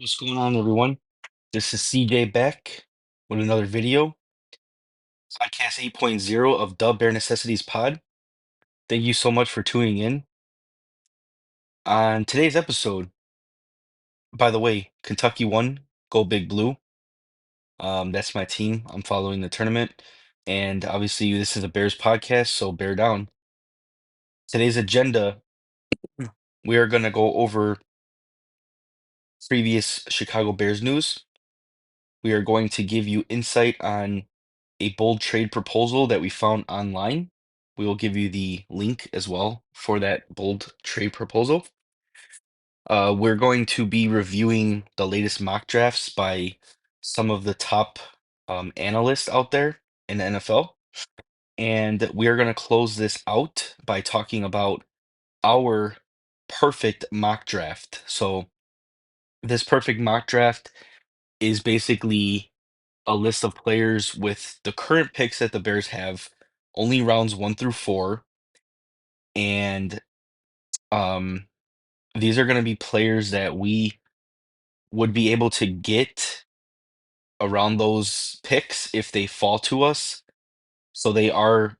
What's going on, everyone? This is CJ back with another video, podcast 8.0 of DaBearNecessititesPod. Thank you so much for tuning in. On today's episode, by the way, Kentucky won, go Big Blue. That's my team. I'm following the tournament. And obviously, this is a Bears podcast, so bear down. Today's agenda, we are going to go over previous Chicago Bears news. We are going to give you insight on a bold trade proposal that we found online. We will give you the link as well for that bold trade proposal. We're going to be reviewing the latest mock drafts by some of the top analysts out there in the NFL. And we are going to close this out by talking about our perfect mock draft. So, this perfect mock draft is basically a list of players with the current picks that the Bears have, only rounds 1 through 4, and um, these are going to be players that we would be able to get around those picks if they fall to us. So they are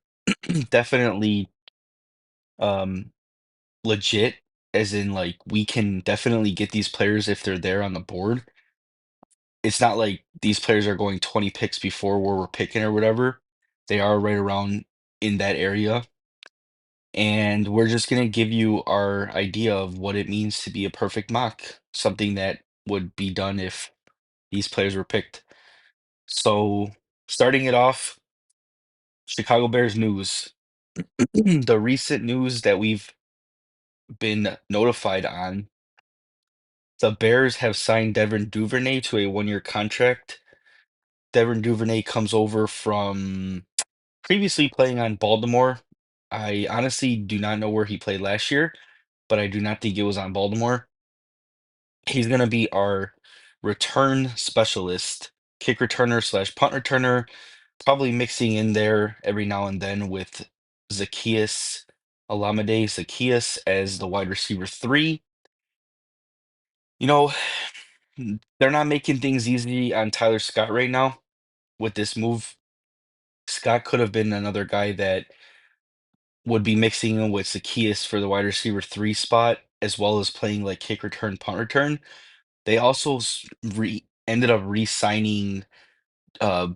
definitely um, legit, as in like we can definitely get these players if they're there on the board. It's not like these players are going 20 picks before where we're picking or whatever. They are right around in that area. And we're just going to give you our idea of what it means to be a perfect mock, something that would be done if these players were picked. So, starting it off, Chicago Bears news. The recent news that we've been notified on, the Bears have signed Devin Duvernay to a 1-year contract. Devin Duvernay comes over from previously playing on Baltimore. I honestly do not know where he played last year, but I do not think it was on Baltimore. He's going to be our return specialist, kick returner slash punt returner, probably mixing in there every now and then with Zacchaeus Alameda Zacchaeus as the wide receiver 3. You know, they're not making things easy on Tyler Scott right now with this move. Scott could have been another guy that would be mixing in with Zacchaeus for the wide receiver 3 spot, as well as playing like kick return, punt return. They also ended up re-signing uh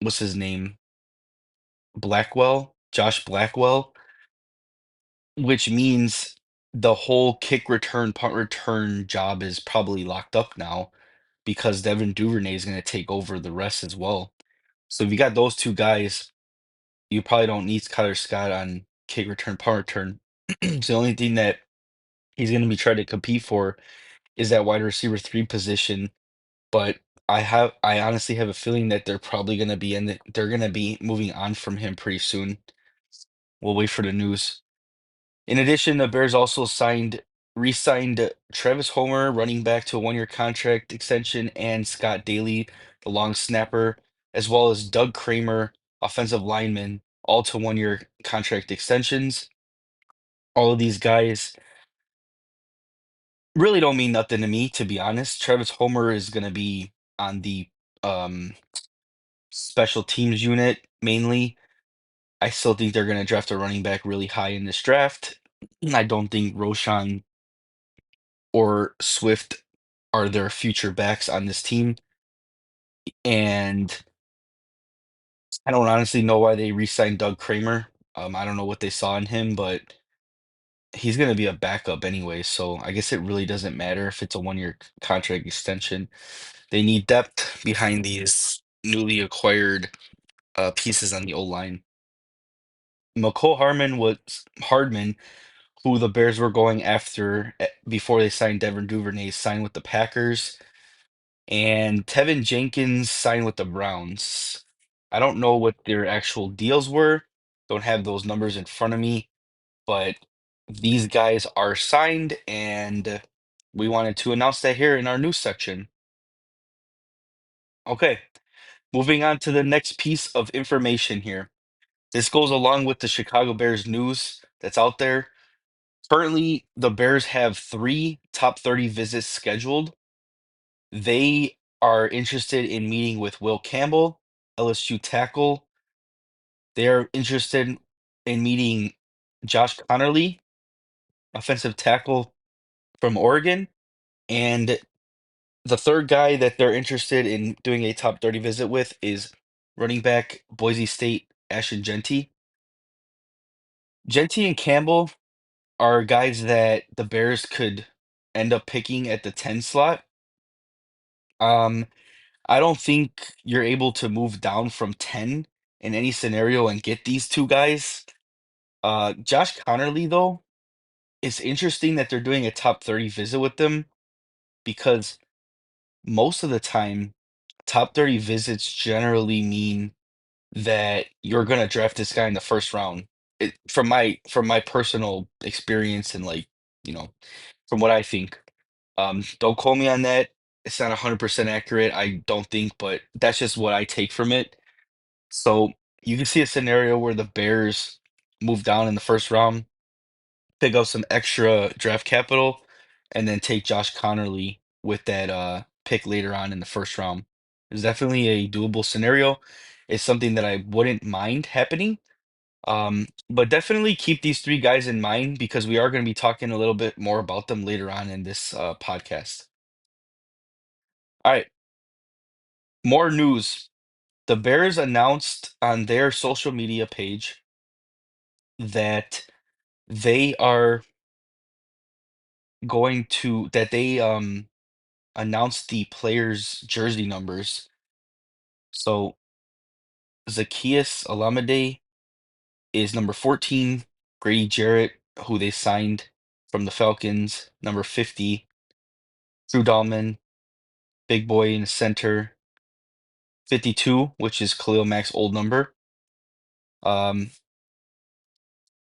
what's his name? Blackwell, Josh Blackwell, which means the whole kick return, punt return job is probably locked up now because Devin Duvernay is going to take over the rest as well. So if you got those two guys, you probably don't need Kyler Scott on kick return, punt return. So the only thing that he's going to be trying to compete for is that wide receiver 3 position. But I honestly have a feeling that they're probably going to be they're going to be moving on from him pretty soon. We'll wait for the news. In addition, the Bears also re-signed Travis Homer, running back, to a 1-year contract extension, and Scott Daly, the long snapper, as well as Doug Kramer, offensive lineman, all to 1-year contract extensions. All of these guys really don't mean nothing to me, to be honest. Travis Homer is going to be on the um, special teams unit mainly. I still think they're going to draft a running back really high in this draft. I don't think Roshan or Swift are their future backs on this team. And I don't honestly know why they re-signed Doug Kramer. I don't know what they saw in him, but he's going to be a backup anyway. So I guess it really doesn't matter if it's a 1-year contract extension. They need depth behind these newly acquired pieces on the O line. Hardman, who the Bears were going after before they signed Devin Duvernay, signed with the Packers. And Tevin Jenkins signed with the Browns. I don't know what their actual deals were. Don't have those numbers in front of me, but these guys are signed, and we wanted to announce that here in our news section. Okay, moving on to the next piece of information here. This goes along with the Chicago Bears news that's out there. Currently, the Bears have 3 top 30 visits scheduled. They are interested in meeting with Will Campbell, LSU tackle. They're interested in meeting Josh Connerly, offensive tackle from Oregon. And the third guy that they're interested in doing a top 30 visit with is running back Boise State Ashton Genty. Genty and Campbell are guys that the Bears could end up picking at the 10 slot. Um, I don't think you're able to move down from 10 in any scenario and get these two guys. Josh Connerly, though, it's interesting that they're doing a top 30 visit with them because most of the time, top 30 visits generally mean that you're gonna draft this guy in the first round. From my personal experience and like, you know, from what I think. Don't quote me on that. It's not 100% accurate, I don't think, but that's just what I take from it. So you can see a scenario where the Bears move down in the first round, pick up some extra draft capital, and then take Josh Connerly with that pick later on in the first round. It's definitely a doable scenario. It's something that I wouldn't mind happening. But definitely keep these three guys in mind because we are going to be talking a little bit more about them later on in this podcast. All right, more news. The Bears announced on their social media page that they are they announced the players' jersey numbers. So Zacchaeus Alameda is number 14, Grady Jarrett, who they signed from the Falcons, number 50, Drew Dahlman, big boy in the center, 52, which is Khalil Mack's old number. Um,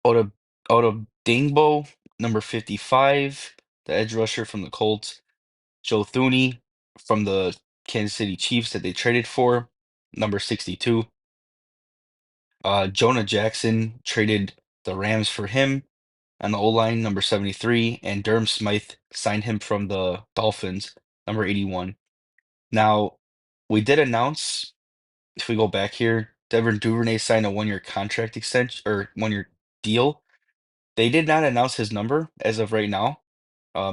Oda Oda Dingbo, number 55, the edge rusher from the Colts. Joe Thuney from the Kansas City Chiefs that they traded for, number 62. Jonah Jackson traded the Rams for him on the O-line, number 73, and Durham Smythe signed him from the Dolphins, number 81. Now, we did announce, if we go back here, Devin Duvernay signed a one-year contract extension or one-year deal. They did not announce his number as of right now.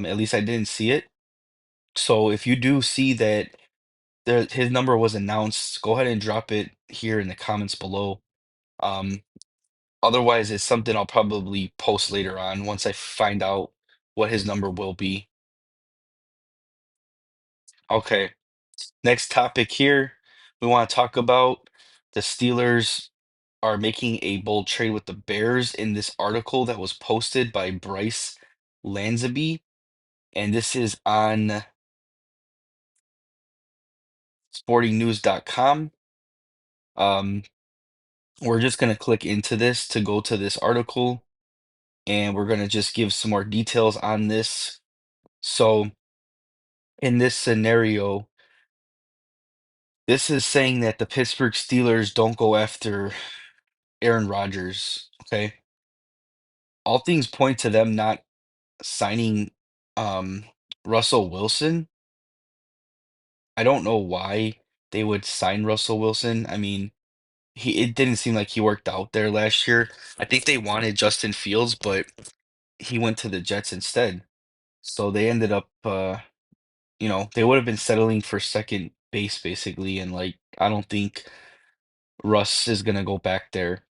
At least I didn't see it. So if you do see that his number was announced, go ahead and drop it here in the comments below. Um, Otherwise, it's something I'll probably post later on once I find out what his number will be. Okay, next topic here. We want to talk about the Steelers are making a bold trade with the Bears in this article that was posted by Bryce Lansby, and this is on sportingnews.com. Um, we're just going to click into this to go to this article, and we're going to just give some more details on this. So, in this scenario, this is saying that the Pittsburgh Steelers don't go after Aaron Rodgers. Okay. All things point to them not signing um, Russell Wilson. I don't know why they would sign Russell Wilson. I mean, it didn't seem like he worked out there last year. I think they wanted Justin Fields, but he went to the Jets instead. So they ended up, they would have been settling for second base basically, and like I don't think Russ is gonna go back there.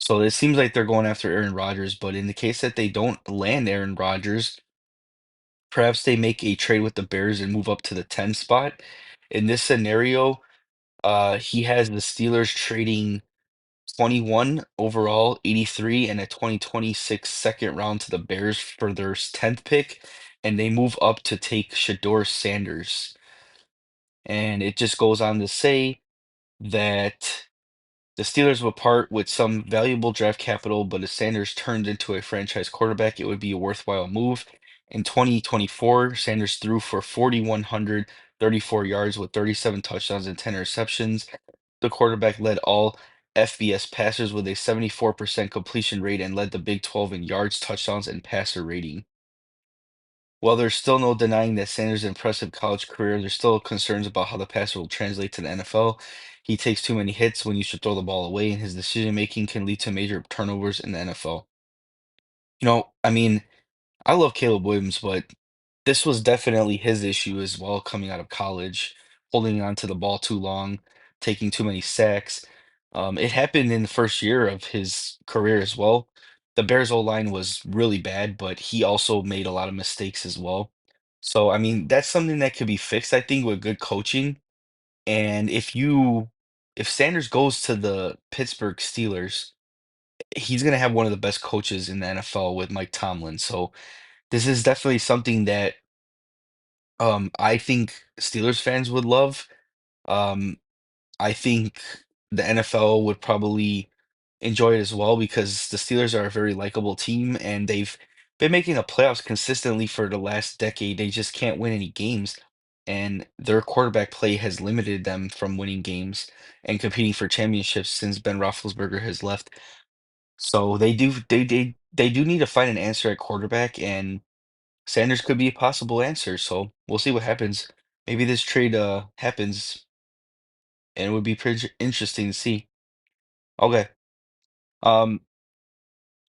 So it seems like they're going after Aaron Rodgers, but in the case that they don't land Aaron Rodgers, perhaps they make a trade with the Bears and move up to the 10 spot. In this scenario, he has the Steelers trading 21 overall, 83, and a 2026 second round to the Bears for their 10th pick, and they move up to take Shador Sanders. And it just goes on to say that the Steelers will part with some valuable draft capital, but if Sanders turned into a franchise quarterback, it would be a worthwhile move. In 2024, Sanders threw for 4,134 yards with 37 touchdowns and 10 receptions. The quarterback led all FBS passers with a 74% completion rate and led the Big 12 in yards, touchdowns, and passer rating. While there's still no denying that Sanders' impressive college career, there's still concerns about how the passer will translate to the NFL. He takes too many hits when you should throw the ball away, and his decision making can lead to major turnovers in the NFL. I mean, I love Caleb Williams, but this was definitely his issue as well coming out of college, holding on to the ball too long, taking too many sacks. It happened in the first year of his career as well. The Bears O line was really bad, but he also made a lot of mistakes as well. So, I mean, that's something that could be fixed, I think, with good coaching. And if Sanders goes to the Pittsburgh Steelers, he's going to have one of the best coaches in the NFL with Mike Tomlin. So, this is definitely something that I think Steelers fans would love. Um, I think the NFL would probably enjoy it as well because the Steelers are a very likable team and they've been making the playoffs consistently for the last decade. They just can't win any games, and their quarterback play has limited them from winning games and competing for championships since Ben Roethlisberger has left. So they do need to find an answer at quarterback, and Sanders could be a possible answer, so we'll see what happens. Maybe this trade happens, and it would be pretty interesting to see. Okay. Um,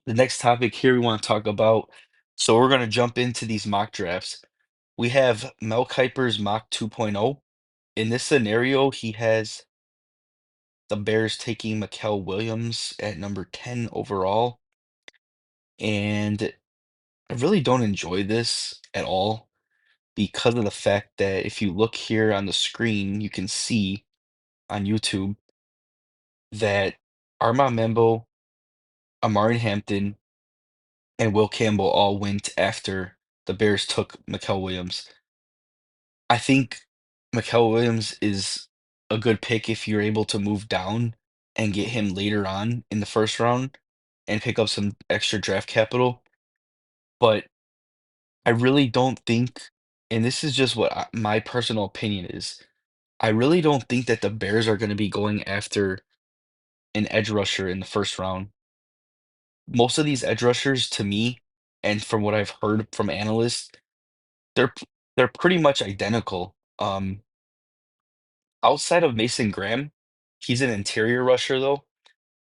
the next topic here we want to talk about. So we're going to jump into these mock drafts. We have Mel Kiper's mock 2.0. In this scenario, he has the Bears taking Mikael Williams at number 10 overall, and I really don't enjoy this at all because of the fact that if you look here on the screen, you can see on YouTube that Armand Membo, Amari Hampton, and Will Campbell all went after the Bears took Mikael Williams. I think Mikael Williams is a good pick if you're able to move down and get him later on in the first round and pick up some extra draft capital. But I really don't think, and this is just what my personal opinion is, I really don't think that the Bears are going to be going after an edge rusher in the first round. Most of these edge rushers to me, and from what I've heard from analysts, they're pretty much identical. Outside of Mason Graham, he's an interior rusher though.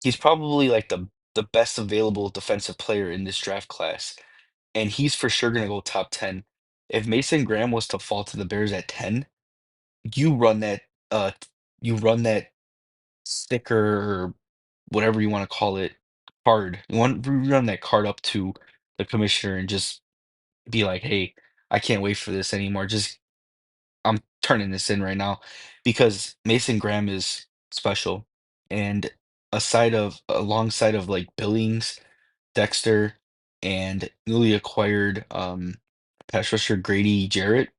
He's probably like the best available defensive player in this draft class, and he's for sure gonna go top 10. If Mason Graham was to fall to the Bears at 10, you run that uh you run that sticker or whatever you want to call it card. You run that card up to the commissioner and just be like, "Hey, I can't wait for this anymore. Just I'm turning this in right now," because Mason Graham is special. And alongside of like Billings, Dexter, and newly acquired pass rusher Grady Jarrett,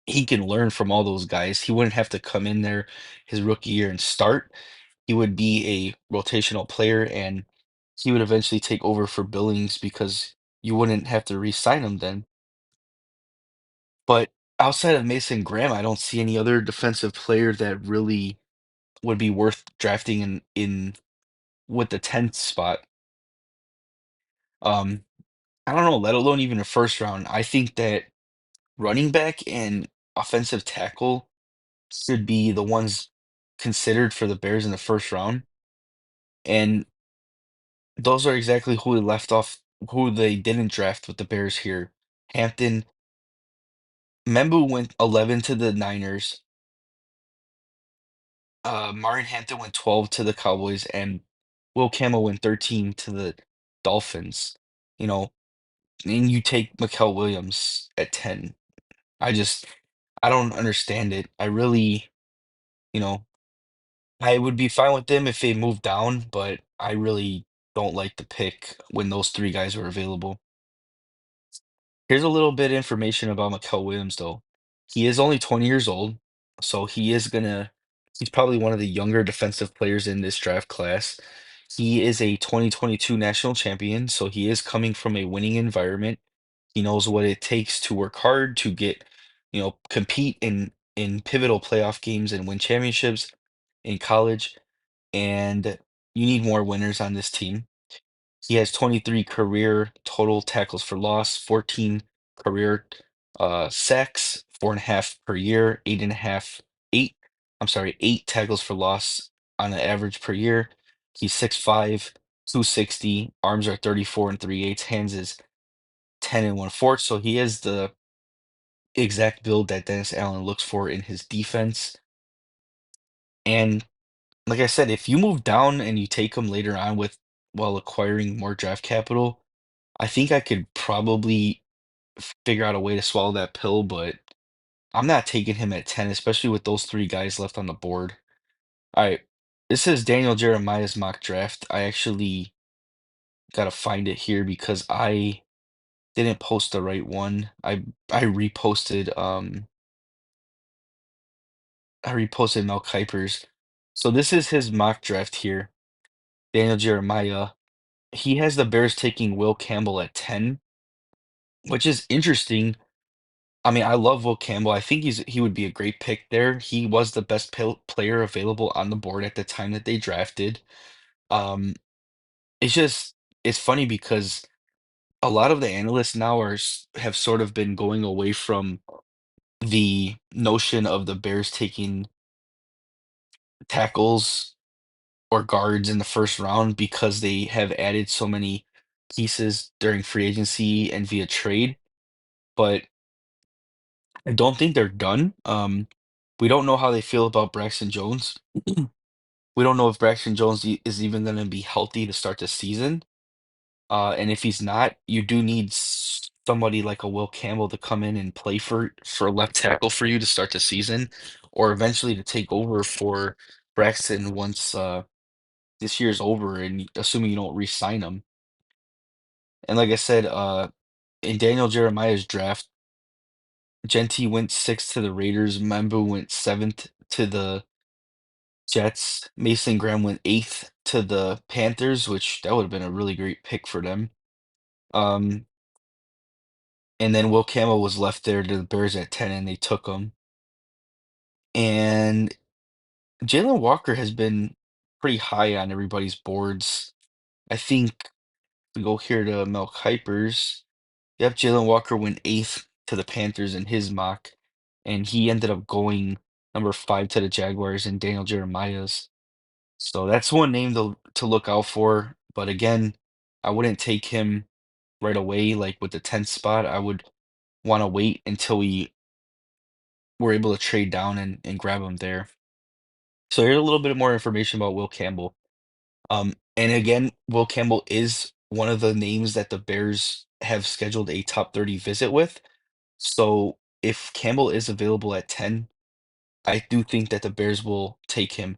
he can learn from all those guys. He wouldn't have to come in there his rookie year and start. He would be a rotational player and he would eventually take over for Billings because you wouldn't have to re-sign him then. But outside of Mason Graham, I don't see any other defensive player that really would be worth drafting in with the 10th spot. Um, I don't know, let alone even a first round. I think that running back and offensive tackle should be the ones considered for the Bears in the first round. And those are exactly who we left off, who they didn't draft with the Bears here. Hampton, Membu went 11 to the Niners. Martin Hampton went 12 to the Cowboys, and Will Campbell went 13 to the Dolphins. You know, and you take Mikael Williams at 10. I just, I don't understand it. You know, I would be fine with them if they moved down, but I really don't like the pick when those three guys were available. Here's a little bit of information about Mikael Williams, though. He is only 20 years old, so he's probably one of the younger defensive players in this draft class. He is a 2022 national champion, so he is coming from a winning environment. He knows what it takes to work hard to compete in pivotal playoff games and win championships in college, and you need more winners on this team. He has 23 career total tackles for loss, 14 career sacks, 4.5 per year, 8.5, eight, I'm sorry, 8 tackles for loss on an average per year. He's 6'5", 260, arms are 34 and 3/8, hands is 10 and 1/4. So he has the exact build that Dennis Allen looks for in his defense. And like I said, if you move down and you take him later on with while acquiring more draft capital, I think I could probably figure out a way to swallow that pill, but I'm not taking him at 10, especially with those three guys left on the board. All right. This is Daniel Jeremiah's mock draft. I actually gotta find it here because I didn't post the right one. I reposted Mel Kiper's. So this is his mock draft here. Daniel Jeremiah. He has the Bears taking Will Campbell at 10, which is interesting. I mean, I love Will Campbell. I think he would be a great pick there. He was the best player available on the board at the time that they drafted. Um, it's just it's funny because a lot of the analysts now have sort of been going away from the notion of the Bears taking tackles or guards in the first round because they have added so many pieces during free agency and via trade. But I don't think they're done. We don't know how they feel about Braxton Jones. We don't know if Braxton Jones is even going to be healthy to start the season. And if he's not, you do need somebody like a Will Campbell to come in and play for left tackle for you to start the season, or eventually to take over for Braxton once this year's over, and assuming you don't re-sign him. And like I said, in Daniel Jeremiah's draft, Genti went sixth to the Raiders, Membu went seventh to the Jets, Mason Graham went eighth to the Panthers, which that would have been a really great pick for them. Um, and then Will Campbell was left there to the Bears at 10, and they took him. And Jalen Walker has been pretty high on everybody's boards. I think we go here to Mel Kiper's. Yep, Jalen Walker went eighth to the Panthers in his mock, and he ended up going number 5 to the Jaguars and Daniel Jeremiah's. So that's one name to look out for. But again, I wouldn't take him right away, like with the 10th spot. I would want to wait until we were able to trade down and grab him there. So here's a little bit more information about Will Campbell. And again, Will Campbell is one of the names that the Bears have scheduled a top 30 visit with. So if Campbell is available at 10, I do think that the Bears will take him.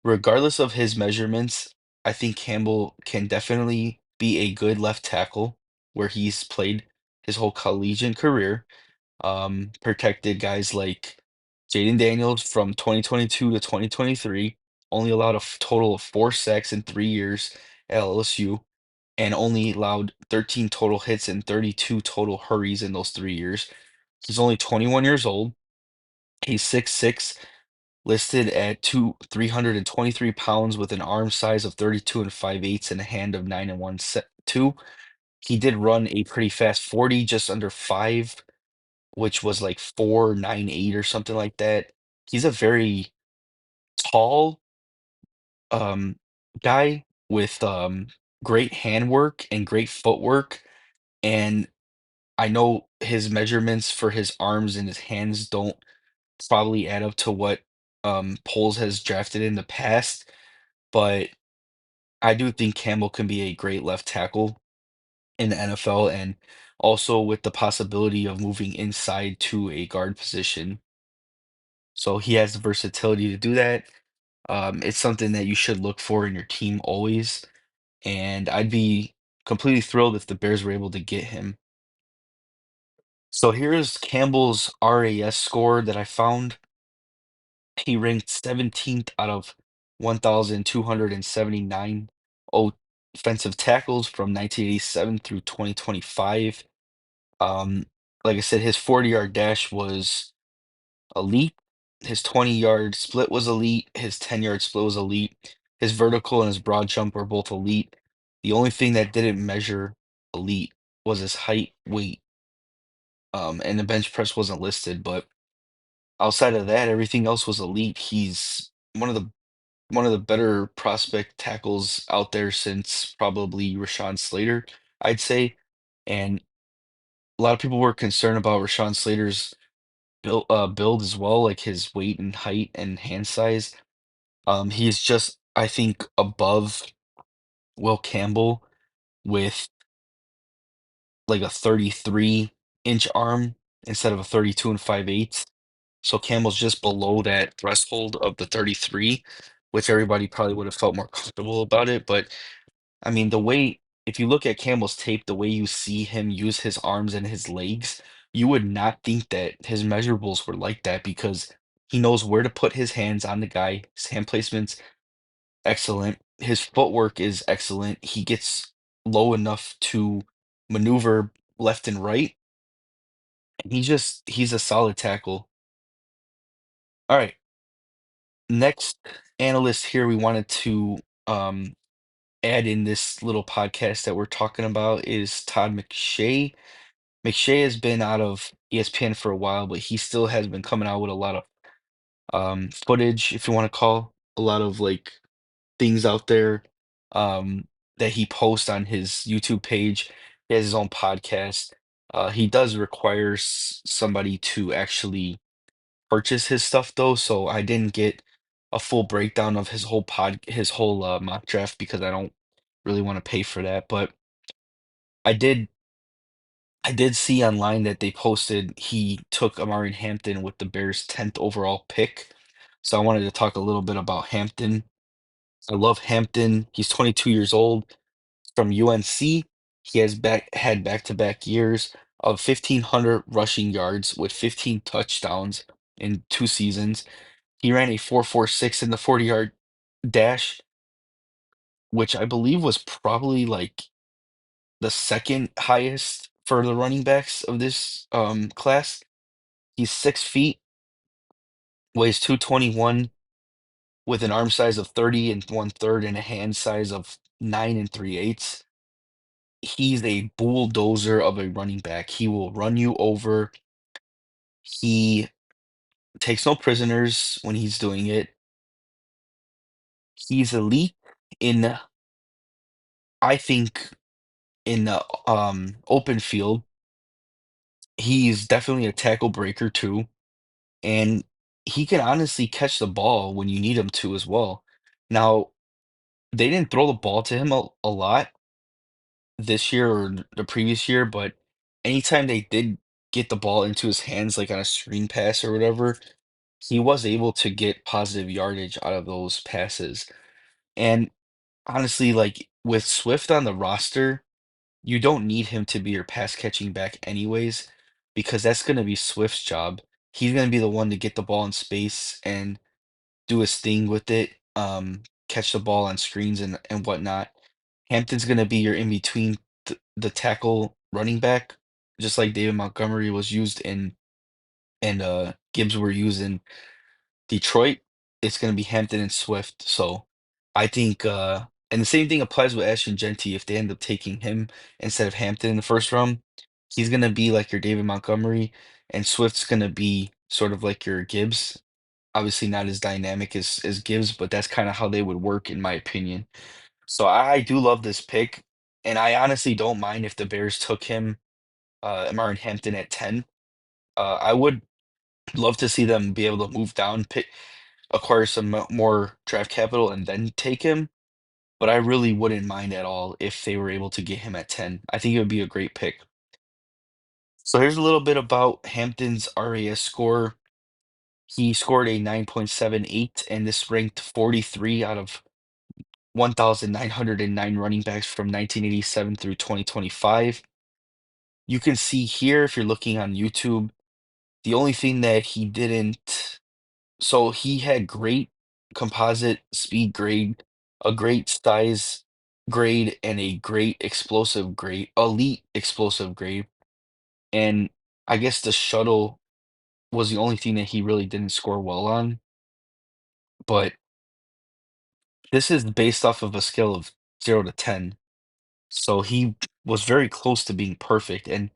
Regardless of his measurements, I think Campbell can definitely be a good left tackle where he's played his whole collegiate career. Protected guys like Jaden Daniels from 2022 to 2023, only allowed a total of 4 sacks in 3 years at LSU, and only allowed 13 total hits and 32 total hurries in those 3 years. He's only 21 years old. He's 6'6", listed at 323 pounds with an arm size of 32 and 5/8 and a hand of 9 and 1/2. He did run a pretty fast 40, just under 5, which was like 4.98 or something like that. He's a very tall um guy with great handwork and great footwork. And I know his measurements for his arms and his hands don't probably add up to what Poles has drafted in the past, but I do think Campbell can be a great left tackle in the NFL, and also with the possibility of moving inside to a guard position. So he has the versatility to do that. It's something that you should look for in your team always, and I'd be completely thrilled if the Bears were able to get him. So here's Campbell's RAS score that I found. He ranked 17th out of 1,279 offensive tackles from 1987 through 2025. Um, like I said, his 40-yard dash was elite. His 20-yard split was elite. His 10-yard split was elite. His vertical and his broad jump were both elite. The only thing that didn't measure elite was his height, weight, and the bench press wasn't listed, but outside of that, everything else was elite. He's one of the better prospect tackles out there since probably Rashawn Slater, I'd say. And a lot of people were concerned about Rashawn Slater's build as well, like his weight and height and hand size. He's just, I think, above Will Campbell with like a 33-inch arm instead of a 32 and 5/8. So Campbell's just below that threshold of the 33, which everybody probably would have felt more comfortable about it. But I mean, if you look at Campbell's tape, the way you see him use his arms and his legs, you would not think that his measurables were like that because he knows where to put his hands on the guy. His hand placement's excellent. His footwork is excellent. He gets low enough to maneuver left and right. And he's a solid tackle. All right. Next analyst here we wanted to um add in this little podcast that we're talking about is Todd McShay. McShay has been out of ESPN for a while, but he still has been coming out with a lot of footage, if you want to call a lot of like things out there um that he posts on his YouTube page. He has his own podcast. He does require somebody to actually purchase his stuff though, so I didn't get a full breakdown of his whole mock draft because I don't really want to pay for that. But I did I did see online that they posted he took Amari Hampton with the Bears' 10th overall pick. So I wanted to talk a little bit about Hampton. I love Hampton. He's 22 years old from UNC. He has had back-to-back years of 1,500 rushing yards with 15 touchdowns in 2 seasons. He ran a 4.46 in the 40-yard dash, which I believe was probably like the second highest for the running backs of this class. He's 6 feet, weighs 221 with an arm size of 30 and 1/3 and a hand size of 9 and 3/8. He's a bulldozer of a running back. He will run you over. He takes no prisoners when he's doing it. He's elite in, I think, in the open field. He's definitely a tackle breaker too, and he can honestly catch the ball when you need him to as well. Now, they didn't throw the ball to him a lot this year or the previous year, but anytime they did get the ball into his hands, like on a screen pass or whatever, he was able to get positive yardage out of those passes. And honestly, like with Swift on the roster, you don't need him to be your pass catching back anyways, because that's going to be Swift's job. He's going to be the one to get the ball in space and do his thing with it, catch the ball on screens and whatnot. Hampton's going to be your in between the tackle running back, just like David Montgomery was used in and Gibbs were used in Detroit. It's going to be Hampton and Swift. So I think, and the same thing applies with Ashton Genty. If they end up taking him instead of Hampton in the first round, he's going to be like your David Montgomery, and Swift's going to be sort of like your Gibbs. Obviously, not as dynamic as Gibbs, but that's kind of how they would work, in my opinion. So I do love this pick, and I honestly don't mind if the Bears took him, Martin Hampton at 10. I would love to see them be able to move down, acquire some more draft capital, and then take him. But I really wouldn't mind at all if they were able to get him at 10. I think it would be a great pick. So here's a little bit about Hampton's RAS score. He scored a 9.78, and this ranked 43 out of 1,909 running backs from 1987 through 2025. You can see here, if you're looking on YouTube, the only thing that he didn't, so he had great composite speed grade, a great size grade, and a great explosive grade, elite explosive grade. And I guess the shuttle was the only thing that he really didn't score well on. But this is based off of a scale of 0 to 10. So he was very close to being perfect. And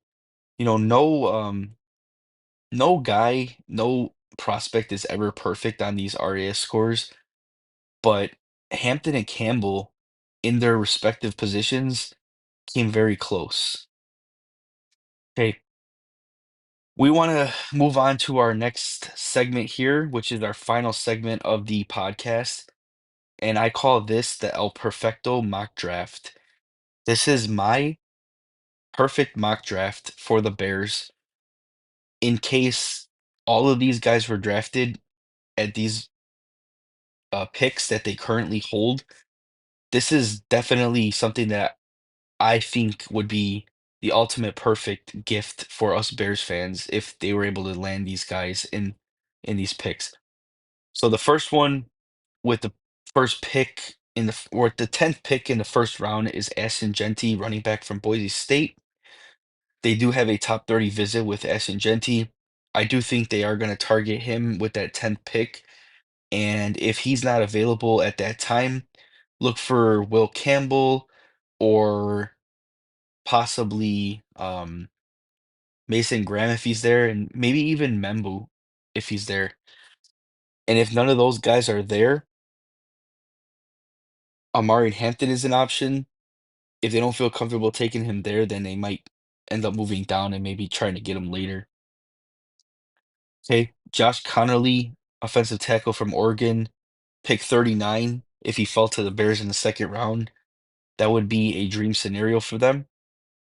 No guy, no prospect is ever perfect on these RAS scores, but Hampton and Campbell in their respective positions came very close. Okay, we want to move on to our next segment here, which is our final segment of the podcast, and I call this the El Perfecto mock draft. This is my perfect mock draft for the Bears in case all of these guys were drafted at these picks that they currently hold. This is definitely something that I think would be the ultimate perfect gift for us Bears fans if they were able to land these guys in these picks. So the first one with the first pick or the 10th pick in the first round is Ashton Genty, running back from Boise State. They do have a top 30 visit with Ashton Genty. I do think they are going to target him with that 10th pick. And if he's not available at that time, look for Will Campbell or possibly Mason Graham if he's there, and maybe even Membu if he's there. And if none of those guys are there, Amari Hampton is an option. If they don't feel comfortable taking him there, then they might end up moving down and maybe trying to get him later. Okay, Josh Connerly, offensive tackle from Oregon, pick 39. If he fell to the Bears in the second round, that would be a dream scenario for them.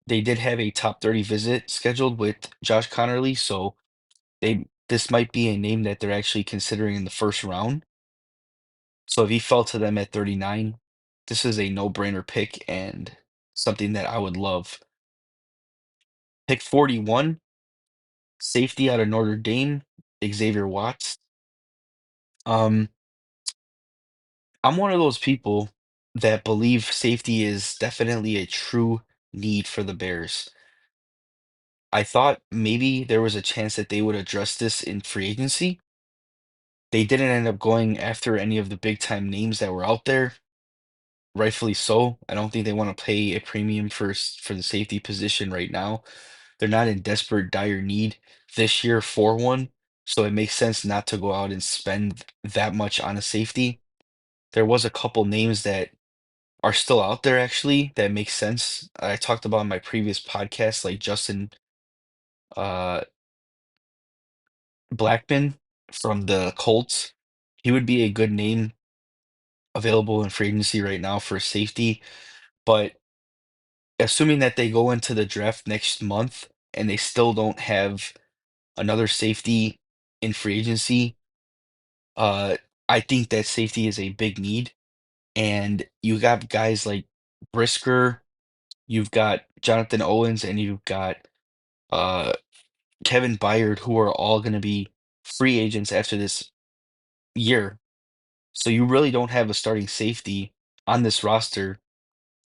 They did have a top 30 visit scheduled with Josh Connerly, so this might be a name that they're actually considering in the first round. So if he fell to them at 39, this is a no-brainer pick and something that I would love. Pick 41, safety out of Notre Dame, Xavier Watts. Um, I'm one of those people that believe safety is definitely a true need for the Bears. I thought maybe there was a chance that they would address this in free agency. They didn't end up going after any of the big time names that were out there. Rightfully so. I don't think they want to pay a premium for the safety position right now. They're not in desperate dire need this year for one, so it makes sense not to go out and spend that much on a safety. There was a couple names that are still out there actually that makes sense. I talked about in my previous podcast, like Justin uh, Blackman from the Colts. He would be a good name available in free agency right now for safety, but assuming that they go into the draft next month and they still don't have another safety in free agency, uh, I think that safety is a big need. And you got guys like Brisker, you've got Jonathan Owens, and you've got uh, Kevin Byard, who are all going to be free agents after this year. So you really don't have a starting safety on this roster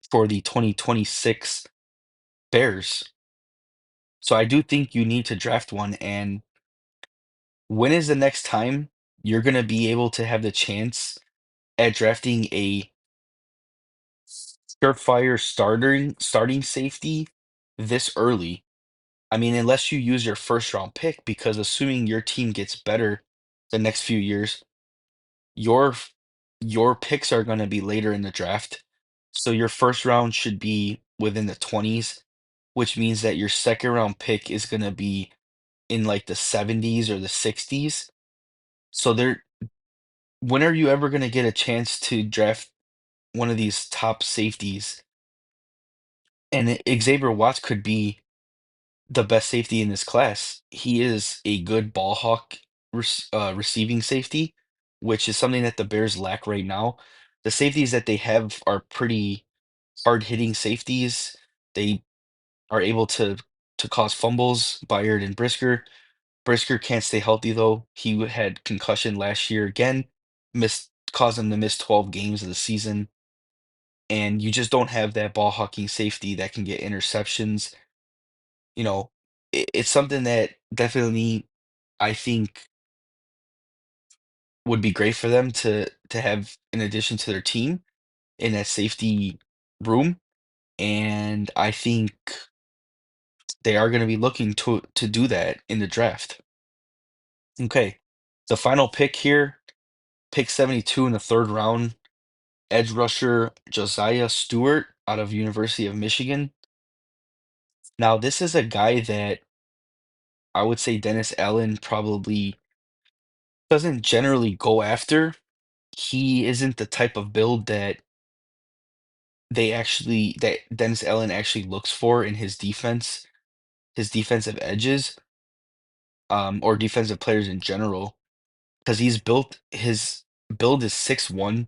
for the 2026 Bears. So I do think you need to draft one. And when is the next time you're going to be able to have the chance at drafting a surefire starting safety this early? I mean, unless you use your first round pick, because assuming your team gets better the next few years, your f- your picks are going to be later in the draft. So your first round should be within the 20s, which means that your second round pick is going to be in like the 70s or the 60s. So when are you ever going to get a chance to draft one of these top safeties? And Xavier Watts could be the best safety in this class. He is a good ball hawk receiving safety, which is something that the Bears lack right now. The safeties that they have are pretty hard hitting safeties. They are able to cause fumbles, Byard and Brisker. Brisker can't stay healthy though. He had concussion last year again, missed caused him to miss 12 games of the season. And you just don't have that ball hawking safety that can get interceptions. You know, it's something that definitely I think would be great for them to have in addition to their team in that safety room. And I think they are going to be looking to do that in the draft. Okay, the final pick here, pick 72 in the third round, edge rusher Josiah Stewart out of University of Michigan. Now, this is a guy that I would say Dennis Allen probably doesn't generally go after. He isn't the type of build that Dennis Allen actually looks for in his defense, his defensive edges, or defensive players in general, because his build is 6'1",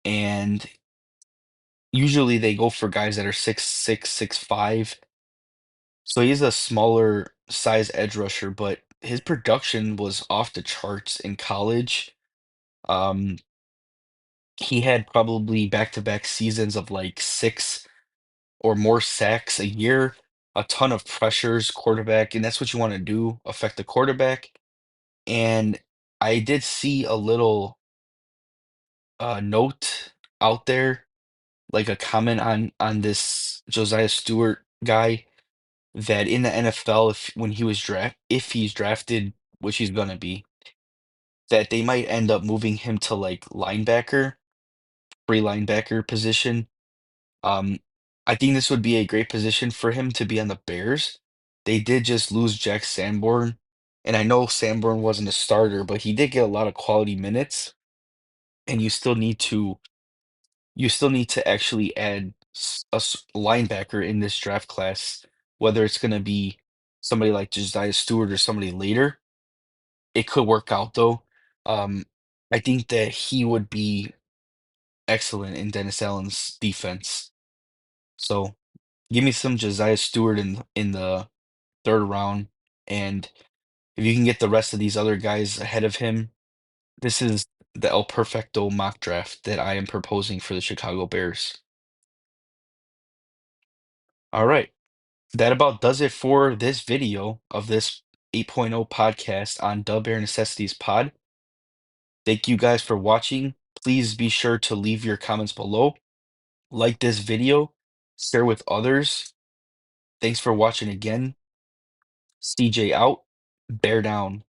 and usually they go for guys that are 6'6", 6'5". So he's a smaller size edge rusher, but his production was off the charts in college. Um, he had probably back-to-back seasons of like six or more sacks a year, a ton of pressures, quarterback, and that's what you want to do, affect the quarterback. And I did see a little note out there, like a comment on this Josiah Stewart guy, that in the NFL, if he's drafted, which he's gonna be, that they might end up moving him to like linebacker, free linebacker position. Um, I think this would be a great position for him to be on the Bears. They did just lose Jack Sanborn, and I know Sanborn wasn't a starter, but he did get a lot of quality minutes, and you still need to actually add linebacker in this draft class, whether it's gonna be somebody like Josiah Stewart or somebody later. It could work out though. Um, I think that he would be excellent in Dennis Allen's defense. So give me some Josiah Stewart in the third round, and if you can get the rest of these other guys ahead of him, this is the El Perfecto mock draft that I am proposing for the Chicago Bears. All right. That about does it for this video of this 8.0 podcast on Bear Necessities Pod. Thank you guys for watching. Please be sure to leave your comments below. Like this video, share with others. Thanks for watching again. CJ out, bear down.